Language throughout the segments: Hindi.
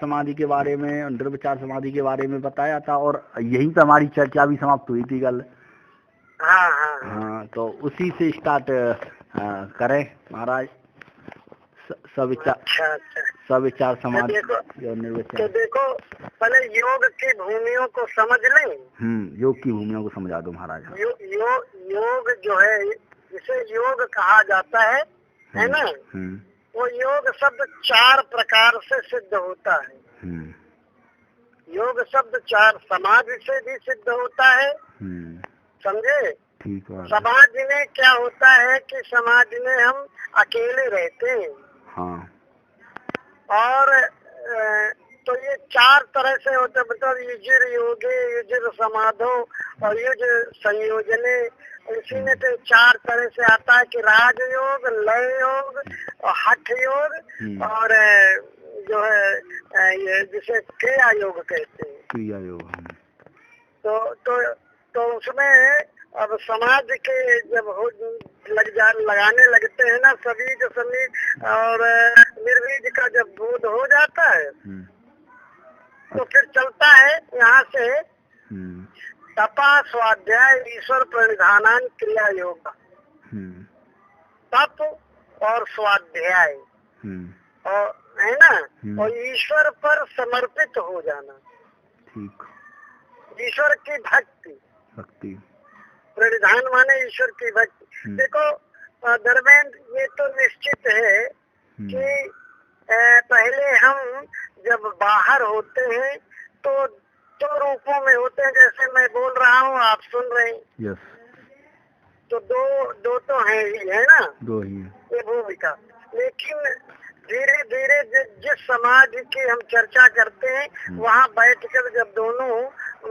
समाधि के बारे में, निर्विचार समाधि के बारे में बताया था और यहीं पे हमारी चर्चा भी समाप्त हुई थी कल। हाँ हाँ हाँ, तो उसी से स्टार्ट करें महाराज। सविचार, अच्छा अच्छा, सविचार समाधि और तो निर्विचार। देखो पहले योग की भूमियों को समझ लें। योग की भूमियों को समझा दो महाराज। योग जो है जिसे योग कहा जाता है ना, वो योग शब्द 4 प्रकार से सिद्ध होता है। योग शब्द 4 समाधि से भी सिद्ध होता है, समझे। ठीक है। समाधि में क्या होता है कि समाधि में हम अकेले रहते हैं। हाँ। और तो ये 4 तरह से होते, मतलब युजिर योगे, युजिर समाधो और युज संयोजने। इसी में तो 4 तरह से आता है कि राजयोग, लय योग और हठ योग और जो है ये जिसे क्रिया योग कहते हैं, क्रिया योग। तो उसमें अब समाज के जब लगाने लगते हैं ना, सबीज समीज और निर्वीज का जब बोध हो जाता है तो फिर चलता है यहाँ से तपा स्वाध्याय ईश्वर प्रणिधानान क्रिया योग। तप और स्वाध्याय और है ना, और ईश्वर पर समर्पित हो जाना। ठीक। ईश्वर की भक्ति प्रणिधान माने ईश्वर की भक्ति। देखो दरम्यान ये तो निश्चित है कि पहले हम जब बाहर होते हैं तो 2 रूपों में होते हैं, जैसे मैं बोल रहा हूँ आप सुन रहे हैं। यस। तो दो तो हैं ही, है ना, 2 ही ये भूमिका। लेकिन धीरे धीरे जिस समाज की हम चर्चा करते हैं वहाँ बैठकर जब दोनों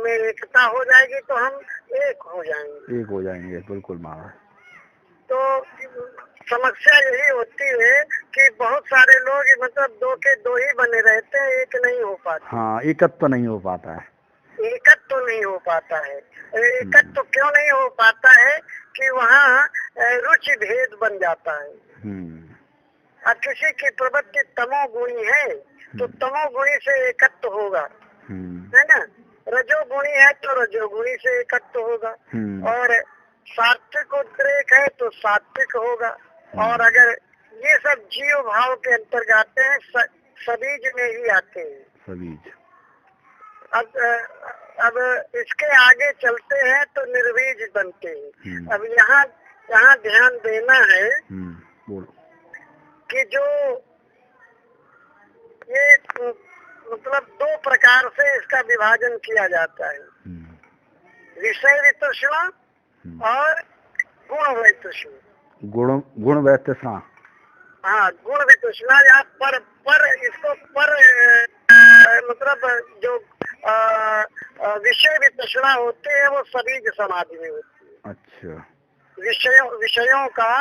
में एकता हो जाएगी तो हम एक हो जाएंगे। बिल्कुल महाराज। तो समस्या यही होती है कि बहुत सारे लोग मतलब 2 के 2 ही बने रहते हैं, एक नहीं हो पाता। हाँ, एकत्व तो नहीं हो पाता है। एकत्व तो नहीं हो पाता है। एकत्व तो क्यों नहीं हो पाता है कि वहाँ रुचि भेद बन जाता है। और किसी की प्रवृत्ति तमोगुणी है तो तमोगुणी से एकत्व होगा, है ना। रजोगुणी है तो रजोगुणी से एकत्व होगा, और सात्विक उद्रेक है तो सात्विक होगा। और अगर ये सब जीव भाव के अंतर्गत आते हैं, सबीज में ही आते हैं। सबीज। अब इसके आगे चलते हैं तो निर्वीज बनते हैं। अब यहाँ ध्यान देना है कि जो ये मतलब 2 प्रकार से इसका विभाजन किया जाता है, विषय वितृष्णा और गुण वैतृष्णा। गुण वैतृष्णा। हाँ, गुण वितृष्णा या पर इसको मतलब जो विषय वितृष्णा होती है वो सबीज समाधि में होती है। अच्छा। विषयों का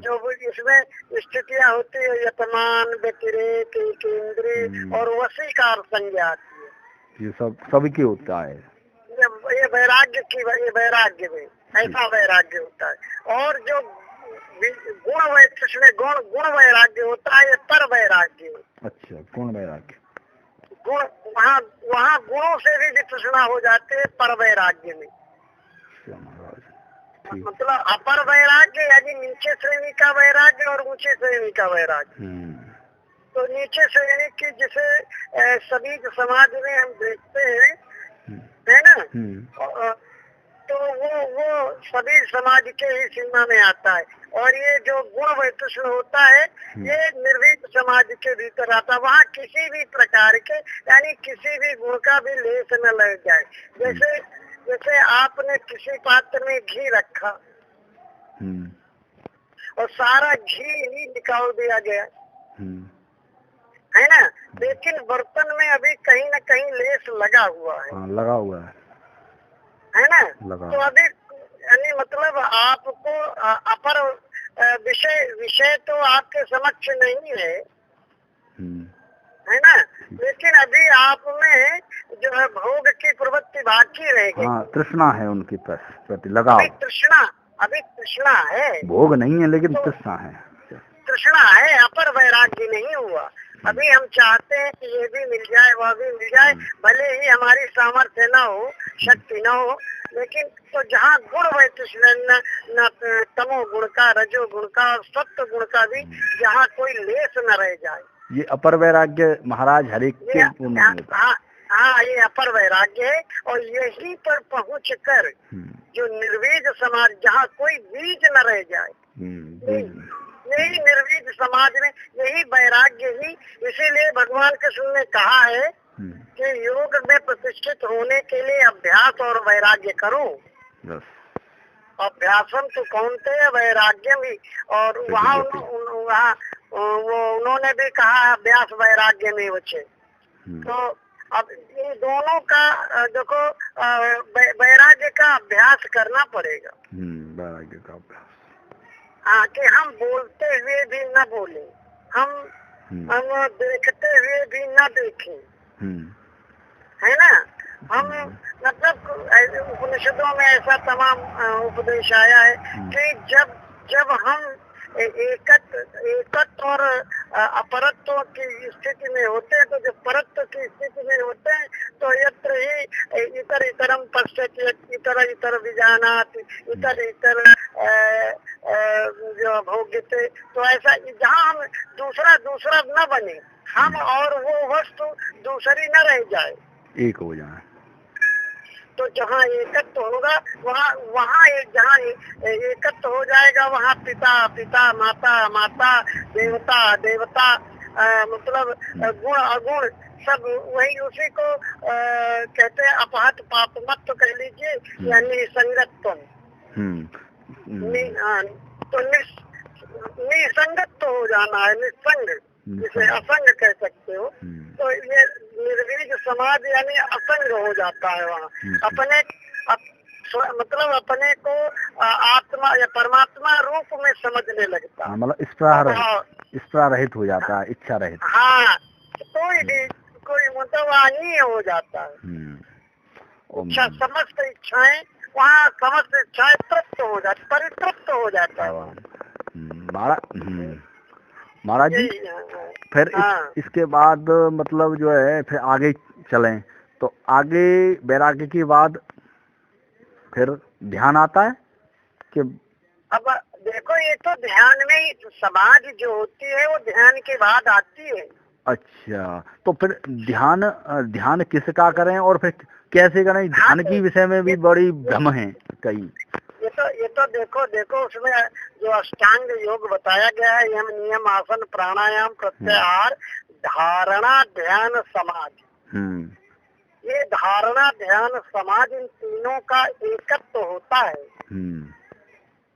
जो इसमें स्थितियाँ होती है, यतमान, व्यतिरेक, केंद्रीय और वशीकार संज्ञा आती है। ये सब सबकी होता है। ये वैराग्य में ऐसा वैराग्य होता है। और जो गुण वैतृष्ण गुण वैराग्य होता है, ये पर वैराग्य। अच्छा, गुण वैराग्य। गुण वहाँ गुणों से भी वितृष्णा हो जाते हैं पर वैराग्य में। मतलब अपर वैराग्य यानी नीचे श्रेणी का वैराग्य और ऊंचे श्रेणी का वैराग्य। तो नीचे श्रेणी की जिसे सबीज समाज में हम देखते हैं, है ना, तो वो सभी समाज के ही सीमा में आता है। और ये जो गुण वैतृष्ण होता है ये निर्वीज समाज के भीतर आता है। वहाँ किसी भी प्रकार के यानी किसी भी गुण का भी लेस न लग जाए। जैसे आपने किसी पात्र में घी रखा और सारा घी ही निकाल दिया गया, है ना, लेकिन बर्तन में अभी कहीं न कहीं लेस लगा हुआ है। लगा हुआ है ना। तो अभी यानी मतलब आपको अपर विषय तो आपके समक्ष नहीं है ना, लेकिन अभी आप में जो है भोग की प्रवृत्ति बाकी रहेगी। तृष्णा है उनकी प्रति लगाव। अभी तृष्णा है, भोग नहीं है लेकिन तो तृष्णा है। अपर वैराग्य नहीं हुआ। अभी हम चाहते हैं कि ये भी मिल जाए, वह भी मिल जाए, भले ही हमारी सामर्थ्य न हो, शक्ति न हो, लेकिन तो जहाँ गुण न तमो गुण का, रजो गुण का और सत्व गुण का भी जहाँ कोई लेस न रह जाए। ये अपर वैराग्य महाराज हरेक के पूर्ण होता है। हाँ, ये अपर वैराग्य है। और यही पर पहुँच कर जो निर्वीज समाज, जहाँ कोई बीज न रह जाए, यही निर्वीज समाज में यही वैराग्य ही। इसीलिए भगवान कृष्ण ने कहा है कि योग में प्रतिष्ठित होने के लिए अभ्यास और वैराग्य करो। अभ्यासम तो कौनते वैराग्यम ही। और वहाँ उन्होंने भी कहा अभ्यास वैराग्य में बचे। तो अब इन दोनों का देखो वैराग्य का अभ्यास करना पड़ेगा। वैराग्य का अभ्यास, हाँ, कि हम बोलते हुए भी न बोले, हम देखते हुए भी न देखें, है ना। हम मतलब उपनिषदों में ऐसा तमाम उपदेश आया है कि जब हम एकत्व और अपरत्व की स्थिति में होते हैं, तो जब परत्व की स्थिति में होते हैं तो यत्र ही इतर इतरम पश्यति, इतर इतर विजानात, इतर इतर जो भोग्यते। तो ऐसा जहाँ हम दूसरा न बने, हम और वो वस्तु दूसरी न रह जाए, एक हो जाए। तो जहाँ एकत्व होगा वहाँ जहाँ एकत्व हो जाएगा, वहाँ पिता पिता, माता माता, देवता देवता, मतलब गुण अगुण सब वही, उसी को कहते हैं अपहत पाप मत, तो कह लीजिए, यानी संगत्व। तो निसंगत हो जाना है, निसंग, जिसे असंग कह सकते हो। तो ये निर्वीज समाज यानी असंग हो जाता है। वहाँ मतलब अपने को आत्मा या परमात्मा रूप में समझने लगता है, मतलब स्पृहा रहित हो जाता है, इच्छा रहित। हाँ, कोई मतलब ही हो जाता है। समस्त इच्छाएं वहाँ समस्त इच्छाएं तृप्त हो जाती, परितृप्त हो जाता है। महाराज जी, फिर इसके बाद मतलब जो है फिर आगे चलें, तो आगे वैराग्य के बाद फिर ध्यान आता है कि अब देखो, ये तो ध्यान में ही समाधि जो होती है वो ध्यान के बाद आती है। अच्छा, तो फिर ध्यान किसका करें और फिर कैसे करें? ध्यान की विषय में भी बड़ी भ्रम है कई। ये तो देखो उसमें जो अष्टांग योग बताया गया है, यम नियम आसन प्राणायाम प्रत्याहार धारणा ध्यान समाधि, ये धारणा ध्यान समाधि इन तीनों का एकत्व होता है।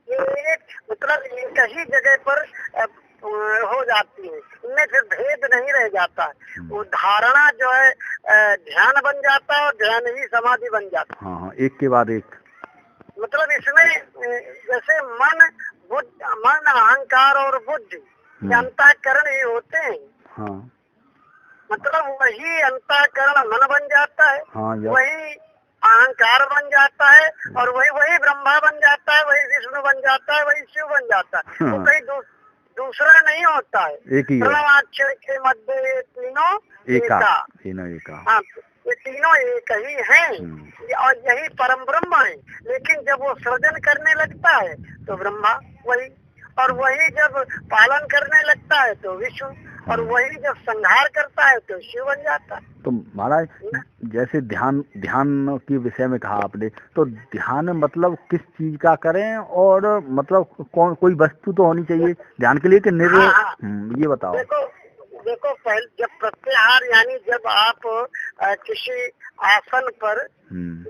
ये मतलब एक ही जगह पर हो जाती है, इनमें फिर भेद नहीं रह जाता है। वो धारणा जो है ध्यान बन जाता है और ध्यान ही समाधि बन जाता है। हाँ, एक के बाद एक। मतलब इसमें जैसे मन अहंकार और बुद्धि अंतःकरण ही होते हैं। हाँ, मतलब वही अंतःकरण मन बन जाता है। हाँ, वही अहंकार बन जाता है और वही ब्रह्मा बन जाता है, वही विष्णु बन जाता है, वही शिव बन जाता है। तो कहीं दूसरा नहीं होता है, एक ही प्रणवाक्षर के मध्य ये तीनों एका। हाँ, ये तीनों एक ही हैं और यही परम ब्रह्म है। लेकिन जब वो सृजन करने लगता है तो ब्रह्मा वही, और वही जब पालन करने लगता है तो विष्णु, और वही जब संहार करता है तो शिव बन जाता है। तो महाराज, जैसे ध्यान के विषय में कहा आपने, तो ध्यान मतलब किस चीज का करें, और मतलब कोई वस्तु तो होनी चाहिए ध्यान के लिए कि ये बताओ। देखो पहले जब प्रत्याहार यानी जब आप किसी आसन पर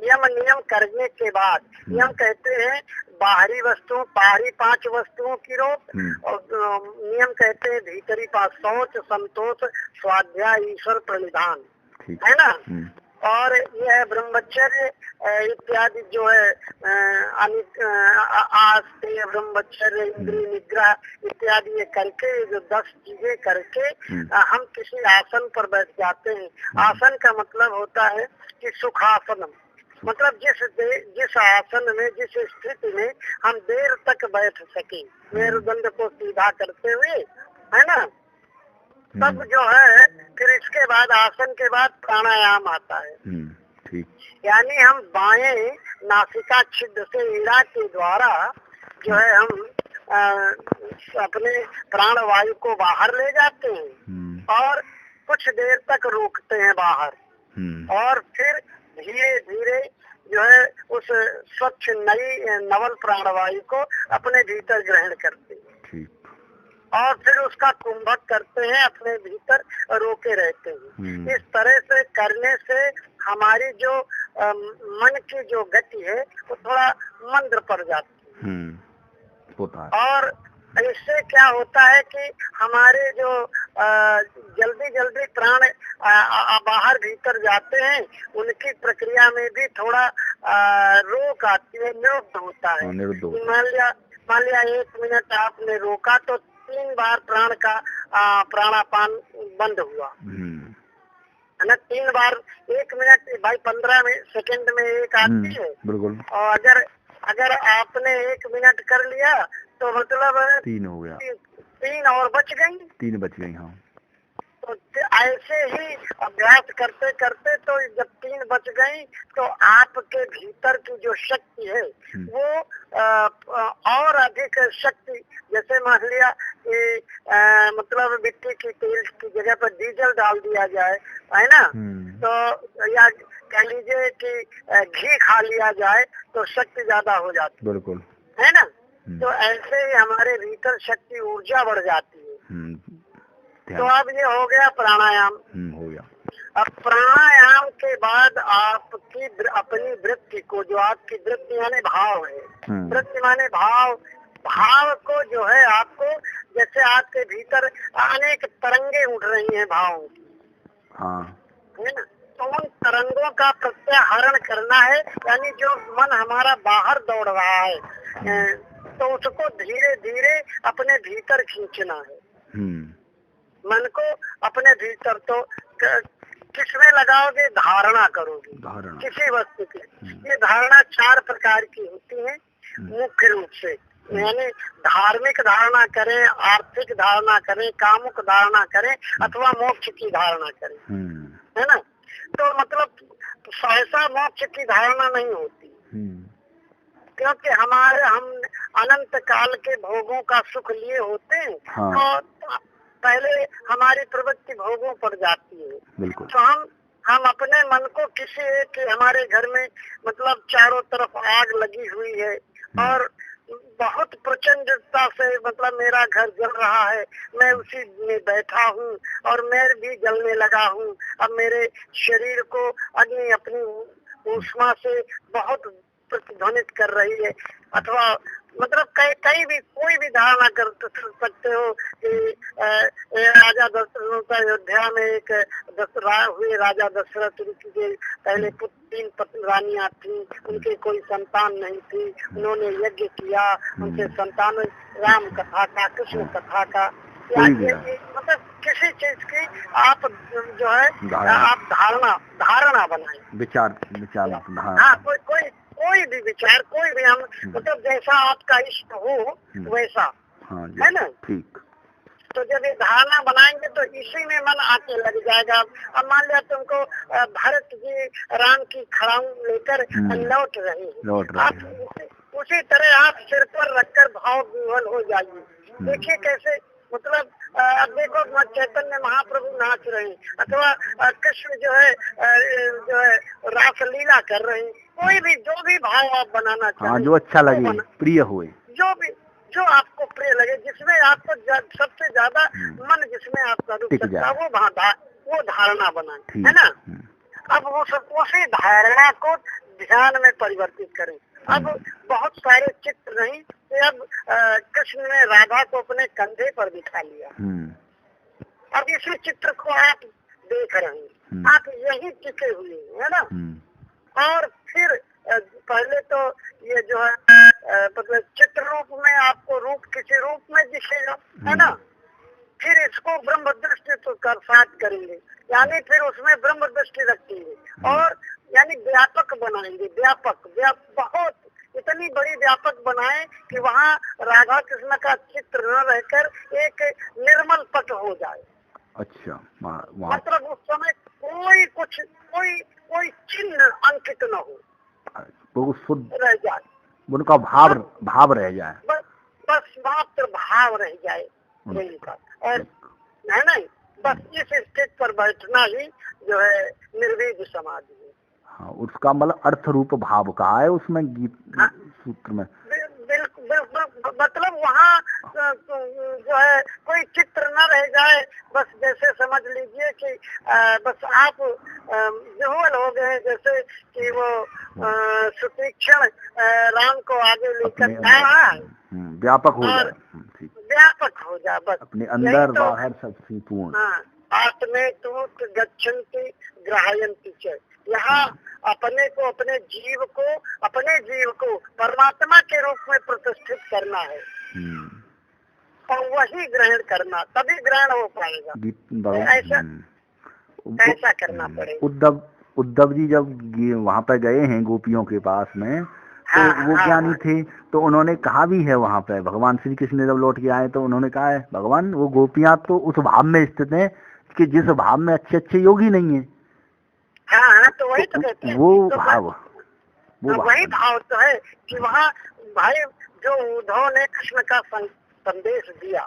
यम नियम करने के बाद, यम कहते हैं बाहरी 5 वस्तुओं की रोक, और नियम कहते हैं भीतरी 5, शौच, संतोष, स्वाध्याय, ईश्वर प्रणिधान, है ना। और यह ब्रह्मचर्य इत्यादि जो है आस्ते ब्रह्मचर्य, इंद्रिय निग्रह इत्यादि ये करके, जो 10 चीजें करके हम किसी आसन पर बैठ जाते हैं। आसन का मतलब होता है कि सुखासनम, मतलब जिस आसन में, जिस स्थिति में हम देर तक बैठ सके, मेरुदंड को सीधा करते हुए, है ना। तब जो है फिर इसके बाद आसन के बाद प्राणायाम आता है। ठीक। यानी हम बाएं नासिका छिद्र से ईड़ा के द्वारा जो है हम अपने प्राण वायु को बाहर ले जाते हैं और कुछ देर तक रोकते हैं बाहर, और फिर धीरे धीरे जो है उस स्वच्छ नई नवल प्राणवायु को अपने भीतर ग्रहण करते हैं और फिर उसका कुंभक करते हैं, अपने भीतर रोके रहते हैं। इस तरह से करने से हमारी जो मन की जो गति है वो थोड़ा मंद पड़ जाती है। और इससे क्या होता है कि हमारे जो जल्दी जल्दी प्राण बाहर भीतर जाते हैं उनकी प्रक्रिया में भी थोड़ा रोक आती है, निरुद्ध होता है। मान लिया 1 मिनट आपने रोका तो 3 बार प्राण का प्राणापान बंद हुआ है ना। 3 बार 1 मिनट भाई 15 सेकंड में एक आती है, बिल्कुल। और अगर आपने 1 मिनट कर लिया तो मतलब 3 हो गया, 3 और बच गई, 3 बच गई। हाँ, तो ऐसे ही अभ्यास करते करते तो जब 3 बच गई तो आपके भीतर की जो शक्ति है वो और अधिक शक्ति, जैसे मान लिया कि मतलब मिट्टी की तेल की जगह पर डीजल डाल दिया जाए, है ना, तो या कह लीजिए कि घी खा लिया जाए तो शक्ति ज्यादा हो जाती, बिल्कुल, है ना। तो ऐसे ही हमारे भीतर शक्ति ऊर्जा बढ़ जाती है। तो अब ये हो गया प्राणायाम, हो गया। अब प्राणायाम के बाद आपकी अपनी वृत्ति को, जो आपकी वृत्ति माने भाव है, वृत्ति माने भाव को जो है आपको, जैसे आपके भीतर अनेक तरंगे उठ रही हैं भावों की, है ना, तो उन तरंगों का प्रत्याहरण करना है। यानी जो मन हमारा बाहर दौड़ रहा है तो उसको धीरे धीरे अपने भीतर खींचना है। मन को अपने भीतर, तो किसमें लगाओगे? धारणा करोगे किसी वस्तु की। ये धारणा 4 प्रकार की होती है मुख्य रूप से, यानी धार्मिक धारणा करें, आर्थिक धारणा करें, कामुक धारणा करें अथवा मोक्ष की धारणा करें, है ना। तो मतलब सहसा मोक्ष की धारणा नहीं होती, क्योंकि हम अनंत काल के भोगों का सुख लिए होते हैं। हाँ। तो पहले हमारी प्रवृत्ति भोगों पर जाती है, तो हम अपने मन को किसी एक, हमारे घर में मतलब चारों तरफ आग लगी हुई है और बहुत प्रचंडता से मतलब मेरा घर जल रहा है, मैं उसी में बैठा हूँ और मैं भी जलने लगा हूँ। अब मेरे शरीर को अग्नि अपनी ऊष्मा से बहुत प्रतिध्वनित कर रही है, अथवा मतलब कई भी कोई भी धारणा कर सकते हो कि राजा दशरथ, अयोध्या में एक हुए राजा दशरथ के पहले 3 रानियां थी, उनके कोई संतान नहीं थी, उन्होंने यज्ञ किया, उनके संतान राम कथा का, कृष्ण कथा का, मतलब किसी चीज की आप जो है आप धारणा बनाए, विचार। हाँ, कोई भी विचार, कोई भी हम मतलब जैसा आपका इष्ट हो वैसा, है ना। ठीक। तो जब ये धारणा बनाएंगे तो इसी में मन आके लग जाएगा। अब मान लिया तुमको भरत जी राम की खड़ाऊ लेकर लौट रहे हैं, आप उसी तरह आप सिर पर रखकर भाव विह्वल हो जाइए। देखिए कैसे, मतलब अब देखो चैतन्य महाप्रभु नाच रहे हैं, अथवा कृष्ण जो है रास लीला कर रहे हैं। कोई भी जो भी भाव आप बनाना चाहें, जो अच्छा लगे, प्रिय होए, जो आपको प्रिय लगे, जिसमें आपको सबसे ज्यादा मन जिसमें आपका रुक सकता है वो धारणा बनाए, है ना। अब वो सब उसी धारणा को ध्यान में परिवर्तित करें। अब बहुत सारे चित्र नहीं, तो अब कृष्ण ने राधा को अपने कंधे पर बिठा लिया। अब इसी चित्र को आप देख रहे हैं, आप यही टिके हुए है ना। और फिर पहले तो ये जो है मतलब चित्र रूप में आपको किसी रूप में दिखेगा, है ना। फिर इसको ब्रह्म दृष्टि तो साथ करेंगे, यानी फिर उसमें ब्रह्म दृष्टि रखेंगे और यानी व्यापक बनाएंगे, व्यापक बहुत इतनी बड़ी व्यापक बनाए कि वहाँ राधा कृष्ण का चित्र न रहकर एक निर्मल पट हो जाए, अच्छा, मतलब उस समय कोई चिन्ह अंकित न हो, तो शुद्ध रह जाए, उनका भाव रह जाए, बस मात्र भाव रह जाए का, और है नहीं, बस इस स्टेज पर बैठना ही जो है निर्वीज समाधि है। हाँ, उसका मतलब अर्थ रूप भाव कहा है उसमें गीत सूत्र में। बिल्कुल, मतलब वहाँ जो है कोई चित्र न रह जाए, बस जैसे समझ लीजिए कि बस आप विह्वल हो गए, जैसे कि वो सुतीक्षण राम को आगे लेकर जा रहा है, व्यापक हो जाए, व्यापक हो जाए, बस अपने अंदर बाहर सबसे पूर्ण। हाँ, आत्मे तूत गच्छन्ति ग्राहयन्ति च, यहाँ अपने जीव को परमात्मा के रूप में प्रतिष्ठित करना है और वही ग्रहण करना, तभी ग्रहण हो पाएगा। ऐसा करना पड़ेगा। उद्धव जी जब वहाँ पे गए हैं गोपियों के पास में, तो वो ज्ञानी थे, तो उन्होंने कहा भी है वहाँ पे, भगवान श्री कृष्ण जब लौट के आए तो उन्होंने कहा है भगवान वो गोपियाँ तो उस भाव में स्थित हैं कि जिस भाव में अच्छे योगी नहीं है। हाँ, तो वही तो कहते हैं, वो भाव वही भाव तो है कि वहाँ भाई जो उद्धव ने कृष्ण का संदेश दिया,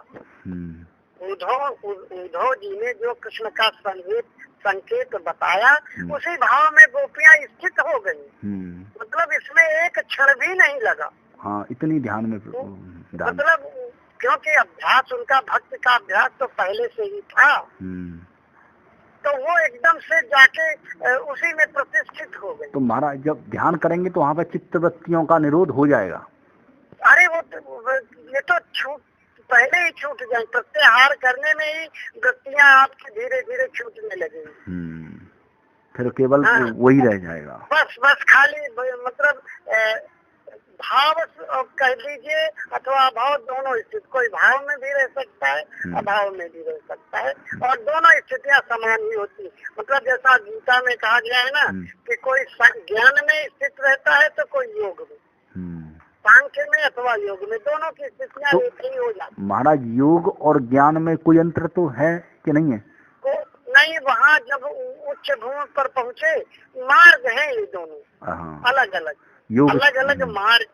उद्धव जी ने जो कृष्ण का संकेत बताया, उसी भाव में गोपियाँ स्थित हो गई। मतलब इसमें एक क्षण भी नहीं लगा। हाँ, इतनी ध्यान में मतलब क्योंकि अभ्यास उनका भक्ति का अभ्यास तो पहले से ही था, तो वो एकदम से जाके उसी में प्रतिष्ठित हो गए। तो महाराज जब ध्यान करेंगे तो वहाँ पे चित्तवृत्तियों का निरोध हो जाएगा। अरे ये तो पहले ही छूट जाए, प्रत्याहार करने में ही वृत्तियाँ आपकी धीरे धीरे छूटने लगेंगी। फिर केवल वही रह जाएगा, बस खाली मतलब भाव कह दीजिए अथवा अभाव, दोनों स्थित, कोई भाव में भी रह सकता है, अभाव में भी रह सकता है, और दोनों स्थितियां समान ही होती। मतलब जैसा गीता में कहा गया है ना कि कोई ज्ञान में स्थित रहता है तो कोई योग में, सांख्य में अथवा योग में, दोनों की स्थितियां तो एक ही हो जाती। महाराज योग और ज्ञान में कोई अंतर तो है कि नहीं है? नहीं, वहाँ जब उच्च भूमि पर पहुँचे, मार्ग है ये दोनों अलग अलग मार्ग।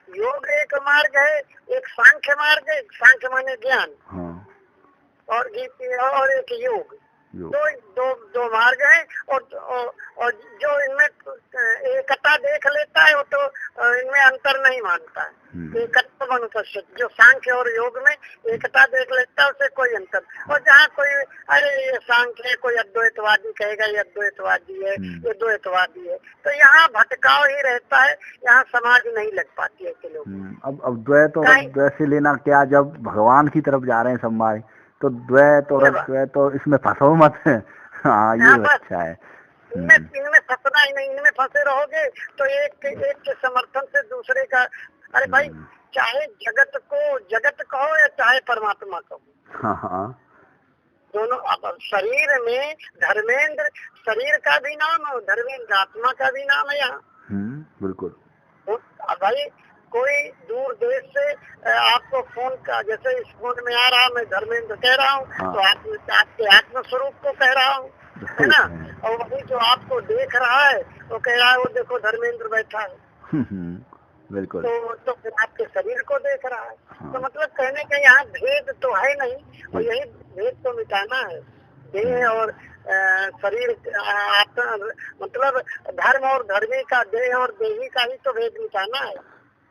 योग एक मार्ग है, एक सांख्य मार्ग है, सांख्य माने ज्ञान, और एक योग, दो मार्ग है, और जो इनमें एकता देख लेता है वो तो इनमें अंतर नहीं मानता है। एकत्व अनुपस्थित, जो सांख्य और योग में एकता देख लेता है उसे कोई अंतर। और जहाँ कोई अरे ये सांख्य, कोई अद्वैतवादी कहेगा ये अद्वैतवादी है, ये द्वैतवादी है, तो यहाँ भटकाव ही रहता है, यहाँ समाज नहीं लग पाती है के लोग। अब द्वैत और अद्वैत से लेना क्या, जब भगवान की तरफ जा रहे हैं समाज, तो द्वैत और अद्वैत तो इसमें फंसो मत। हाँ, ये अच्छा है। इनमें फंसना ही नहीं, इनमें फंसे रहोगे तो एक के समर्थन से दूसरे का, अरे भाई चाहे जगत कहो या चाहे परमात्मा कहो, दोनों। अब शरीर में धर्मेंद्र, शरीर का भी नाम है, धर्मेंद्र आत्मा का भी नाम है यहाँ। बिल्कुल। भाई कोई दूर देश से आपको फोन का, जैसे इस फोन में आ रहा, मैं धर्मेंद्र कह रहा हूँ, तो आपके आत्म स्वरूप को कह रहा हूँ, है ना, और वही जो आपको देख रहा है वो कह रहा है वो देखो धर्मेंद्र बैठा है। बिल्कुल। तो फिर आपके शरीर को देख रहा है। तो मतलब कहने का यहाँ भेद तो है नहीं, और यही भेद तो मिटाना है। देह और शरीर, मतलब धर्म और धर्मी का, देह और देही का ही तो भेद मिटाना है।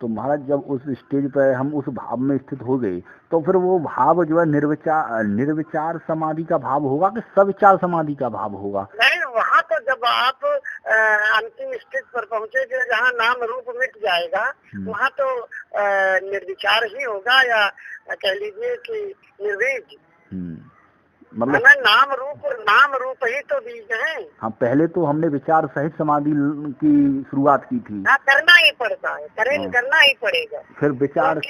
तो महाराज जब उस स्टेज पर हम उस भाव में स्थित हो गए, तो फिर वो भाव जो है निर्विचार समाधि का भाव होगा कि सविचार समाधि का भाव होगा? नहीं, वहाँ तो जब आप अंतिम स्टेज पर पहुँचे, जहाँ नाम रूप मिट जाएगा, वहाँ तो निर्विचार ही होगा, या कह लीजिए कि निर्वीज। मतलब नाम रूप ही तो बीज है। हाँ, पहले तो हमने विचार सहित समाधि की शुरुआत की थी। हाँ, करना ही पड़ता है, करना ही पड़ेगा। फिर विचार,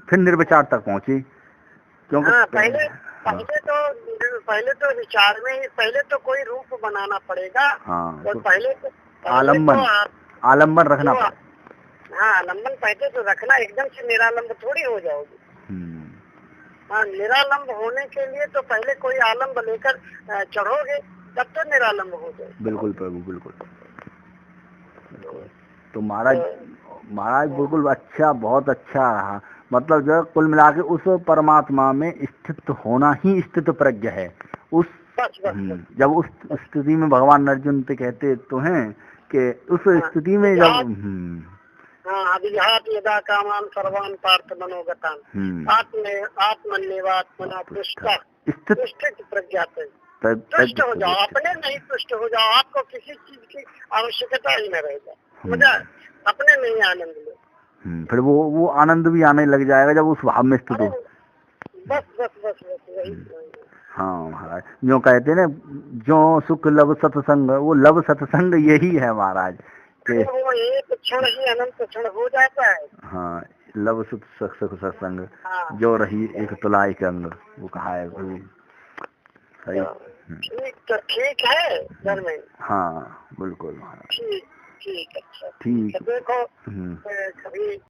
फिर निर्विचार तक पहुँचे, क्योंकि पहले तो विचार में ही, पहले तो कोई रूप बनाना पड़ेगा। और पहले तो आलम्बन रखना पड़ेगा। हाँ, आलम्बन पहले तो रखना, एकदम से निरालंब थोड़ी हो जाओगे। हाँ, निरालंब होने के लिए तो पहले कोई आलम्ब लेकर चढ़ोगे, तब तो निरालंब हो जाए। बिल्कुल प्रभु, बिल्कुल। तो महाराज बिल्कुल अच्छा, बहुत अच्छा रहा। मतलब जो कुल मिला के उस परमात्मा में स्थित होना ही स्थित प्रज्ञ है। उस जब उस स्थिति में भगवान अर्जुन से कहते तो हैं कि उस स्थिति में जब अभिघात यदा कामान सर्वान पार्थ मनोगतान आत्मन्यवात्मना स्थित प्रज्ञा से तुष्ट हो जाओ, अपने नहीं तुष्ट हो जाओ, आपको किसी चीज की आवश्यकता ही न रहेगा, मजा अपने नहीं आनंद लो। फिर वो आनंद भी आने लग जाएगा जब उस भाव में स्थित हो। बस वही। हाँ महाराज, जो कहते ना, जो सुख लब सत्संग, वो लब सत्संग यही है महाराज के वो एक क्षण ही अनंत क्षण हो जाता है। हाँ, लब सुख सत्संग जो रही एक तुलाई के अंग, वो कहा है सही। ठीक है घर में। हाँ बिल्कुल। ठीक, अच्छा ठीक। देखो कभी